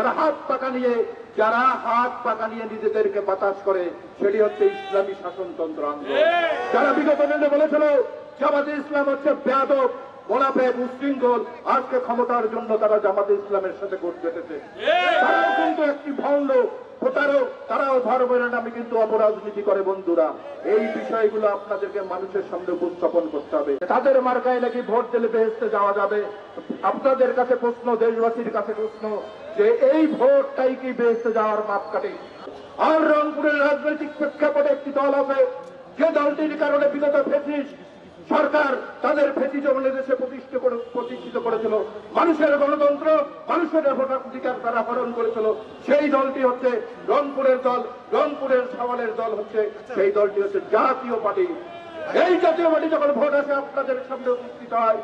তারা হাত পাকা নিয়ে নিজেদেরকে বাতাস করে, সেটি হচ্ছে ইসলামী শাসনতন্ত্র আন্দোলন। যারা বিগত দিনে বলেছিল জামাতে ইসলাম হচ্ছে বেয়াদব, মোনাফেক, উশৃঙ্খল, আজকে ক্ষমতার জন্য তারা জামাতে ইসলামের সাথে গোট বেঁধেছে। তারাও কিন্তু একটি ভণ্ড, প্রতারক, তারাও ধর্মের নামে কিন্তু অপরাজনীতি করে। বন্ধুরা, এই বিষয়গুলো আপনাদেরকে মানুষের সামনে উপস্থাপন করতে হবে। তাদের মার্কায় নাকি ভোট দিলে বেহেশতে যাওয়া যাবে। আপনাদের কাছে প্রশ্ন, দেশবাসীর কাছে প্রশ্ন, যে এই ভোটটাই কি বেহেশতে যাওয়ার মাপকাঠি? আর রংপুরের রাজনৈতিক প্রেক্ষাপটে একটি দল আছে, যে দলটির কারণে বিগত ফ্যাসিস্ট সরকার তাদের ফ্যাসিজম দেশে প্রতিষ্ঠিত করেছিল, মানুষের গণতন্ত্র, মানুষের ভোটাধিকার তারা হরণ করেছিল। সেই দলটি হচ্ছে রংপুরের দল, রংপুরের সওয়ালের দল হচ্ছে, সেই দলটি হচ্ছে জাতীয় পার্টি। এই জাতীয় পার্টি যখন ভোট আসে আপনাদের সামনে উপস্থিত হয়,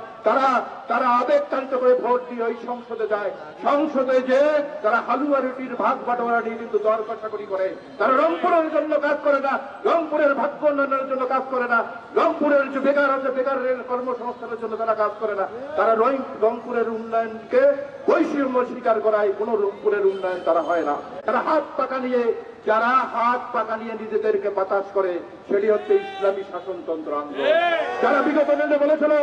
তারা আবেগতাড়িত করে ভোট দিয়ে ওই সংসদে যায়। সংসদে যে তারা হালুয়া রুটির ভাগ বাটোয়ারা নিয়ে কিন্তু দর কষাকষি করে। তারা রংপুরের জন্য কাজ করে না, রংপুরের ভাগ্য উন্নয়নের জন্য কাজ করে না, রংপুরের যে বেকার আছে বেকারের কর্মসংস্থানের জন্য তারা কাজ করে না। তারা রংপুরের উন্নয়নকে বৈষম্য স্বীকার করায় কোন রংপুরের উন্নয়ন তারা হয় না। যারা হাত পাকা নিয়ে নিজেদেরকে বাতাস করে, সেটি হচ্ছে ইসলামী শাসনতন্ত্র আন্দোলন। যারা বিগত দিনে বলেছিল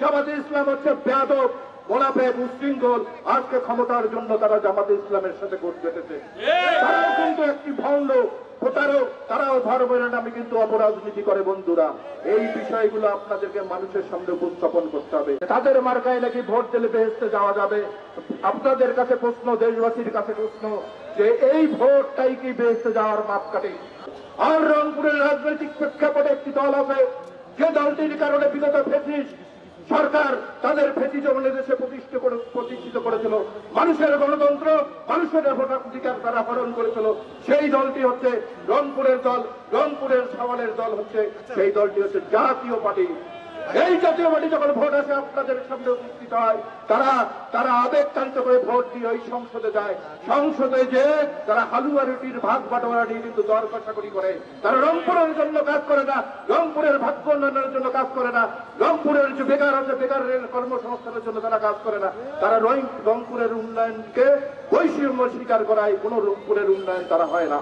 জামাতে ইসলাম হচ্ছে বেয়াদব, মোনাফেক, উশৃঙ্খল, আজকে ক্ষমতার জন্য তারা জামাতে ইসলামের সাথে গোট বেঁধেছে। তারাও কিন্তু একটি ভণ্ড, প্রতারক, তারাও ধর্মের নামে কিন্তু অপরাজনীতি করে। বন্ধুরা, এই বিষয়গুলো আপনাদেরকে মানুষের সামনে উপস্থাপন করতে হবে। তাদের মার্কায় নাকি ভোট দিলে বেহেশতে যাওয়া যাবে। আপনাদের কাছে প্রশ্ন, দেশবাসীর কাছে প্রশ্ন, যে এই ভোটটাই কি বেহেশতে যাওয়ার মাপকাঠি? আর রংপুরের রাজনৈতিক প্রেক্ষাপটে একটি দল আছে, যে দলটির কারণে বিগত ফ্যাসিস্ট সরকার তাদের ফ্যাসিজম দেশে প্রতিষ্ঠিত করেছিল, মানুষের গণতন্ত্র, মানুষের ভোটাধিকার তারা হরণ করেছিল। সেই দলটি হচ্ছে রংপুরের দল, রংপুরের সওয়ালের দল হচ্ছে, সেই দলটি হচ্ছে জাতীয় পার্টি। এই জাতীয় পার্টি যখন ভোট আসে আপনাদের সামনে উপস্থিত হয়, তারা আবেগতাড়িত করে ভোট দিয়ে ওই সংসদে যায়। সংসদে যে তারা হালুয়া রুটির ভাগ বাটোয়ারা নিয়ে কিন্তু দর কষাকষি করে। তারা রংপুরের জন্য কাজ করে না, রংপুরের ভাগ্য উন্নয়নের জন্য কাজ করে না, রংপুরের যে বেকার আছে বেকারের কর্মসংস্থানের জন্য তারা কাজ করে না। তারা রংপুরের উন্নয়নকে বৈষম্য স্বীকার করায় কোন রংপুরের উন্নয়ন তারা হয় না।